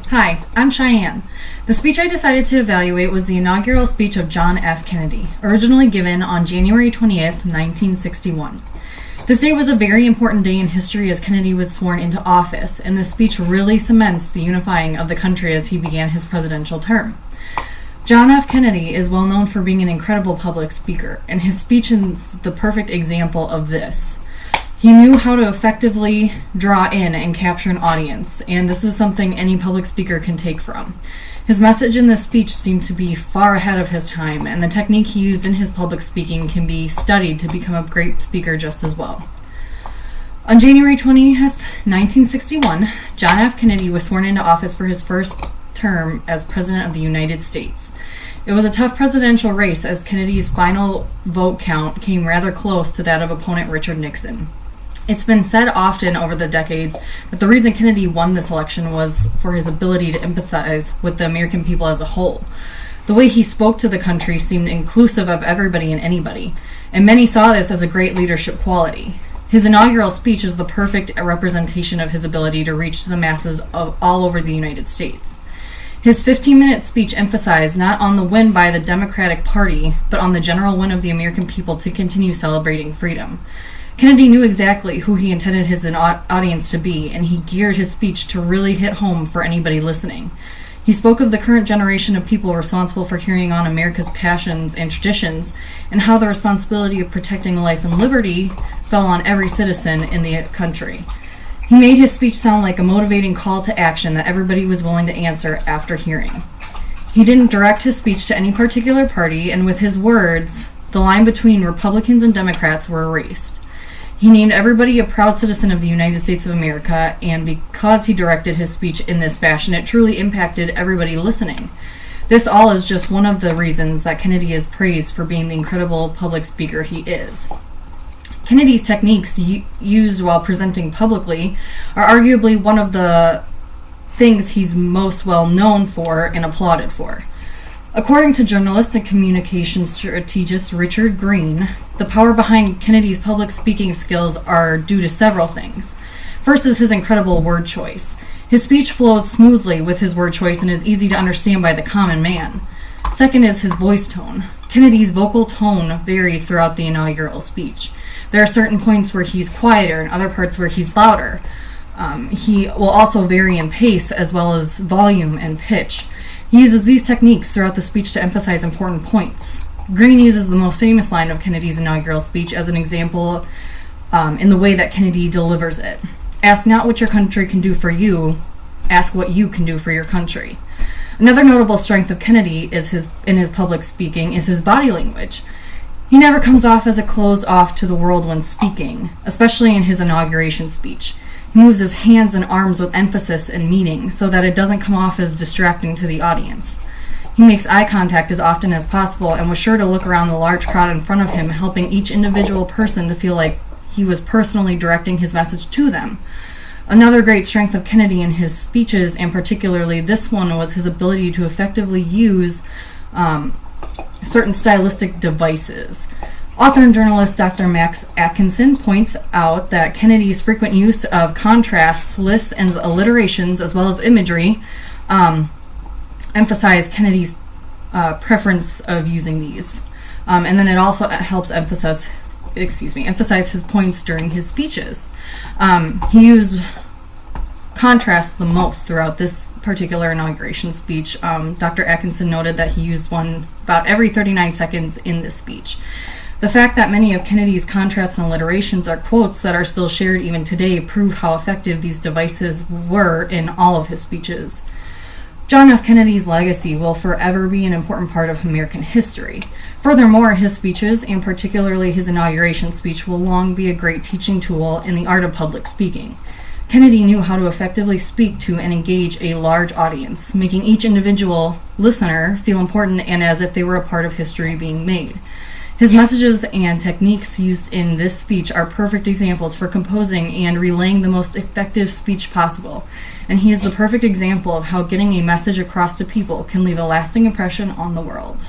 Hi, I'm Cheyenne. The speech I decided to evaluate was the inaugural speech of John F. Kennedy, originally given on January 20th, 1961. This day was a very important day in history as Kennedy was sworn into office, and this speech really cements the unifying of the country as he began his presidential term. John F. Kennedy is well known for being an incredible public speaker, and his speech is the perfect example of this. He knew how to effectively draw in and capture an audience, and this is something any public speaker can take from. His message in this speech seemed to be far ahead of his time, and the technique he used in his public speaking can be studied to become a great speaker just as well. On January 20th, 1961, John F. Kennedy was sworn into office for his first term as President of the United States. It was a tough presidential race as Kennedy's final vote count came rather close to that of opponent Richard Nixon. It's been said often over the decades that the reason Kennedy won this election was for his ability to empathize with the American people as a whole. The way he spoke to the country seemed inclusive of everybody and anybody, and many saw this as a great leadership quality. His inaugural speech is the perfect representation of his ability to reach the masses of all over the United States. His 15-minute speech emphasized not on the win by the Democratic Party, but on the general win of the American people to continue celebrating freedom. Kennedy knew exactly who he intended his audience to be, and he geared his speech to really hit home for anybody listening. He spoke of the current generation of people responsible for carrying on America's passions and traditions, and how the responsibility of protecting life and liberty fell on every citizen in the country. He made his speech sound like a motivating call to action that everybody was willing to answer after hearing. He didn't direct his speech to any particular party, and with his words, the line between Republicans and Democrats were erased. He named everybody a proud citizen of the United States of America, and because he directed his speech in this fashion, it truly impacted everybody listening. This all is just one of the reasons that Kennedy is praised for being the incredible public speaker he is. Kennedy's techniques used while presenting publicly are arguably one of the things he's most well known for and applauded for. According to journalist and communication strategist Richard Green, the power behind Kennedy's public speaking skills are due to several things. First is his incredible word choice. His speech flows smoothly with his word choice and is easy to understand by the common man. Second is his voice tone. Kennedy's vocal tone varies throughout the inaugural speech. There are certain points where he's quieter and other parts where he's louder. He will also vary in pace as well as volume and pitch. He uses these techniques throughout the speech to emphasize important points. Green uses the most famous line of Kennedy's inaugural speech as an example in the way that Kennedy delivers it. Ask not what your country can do for you, ask what you can do for your country. Another notable strength of Kennedy in his public speaking is his body language. He never comes off as a closed off to the world when speaking, especially in his inauguration speech. He moves his hands and arms with emphasis and meaning so that it doesn't come off as distracting to the audience. He makes eye contact as often as possible and was sure to look around the large crowd in front of him, helping each individual person to feel like he was personally directing his message to them. Another great strength of Kennedy in his speeches, and particularly this one, was his ability to effectively use certain stylistic devices. Author and journalist Dr. Max Atkinson points out that Kennedy's frequent use of contrasts, lists, and alliterations, as well as imagery, emphasize Kennedy's preference of using these. And then it also helps emphasize his points during his speeches. He used contrast the most throughout this particular inauguration speech. Dr. Atkinson noted that he used one about every 39 seconds in this speech. The fact that many of Kennedy's contrasts and alliterations are quotes that are still shared even today prove how effective these devices were in all of his speeches. John F. Kennedy's legacy will forever be an important part of American history. Furthermore, his speeches, and particularly his inauguration speech, will long be a great teaching tool in the art of public speaking. Kennedy knew how to effectively speak to and engage a large audience, making each individual listener feel important and as if they were a part of history being made. His messages and techniques used in this speech are perfect examples for composing and relaying the most effective speech possible, and he is the perfect example of how getting a message across to people can leave a lasting impression on the world.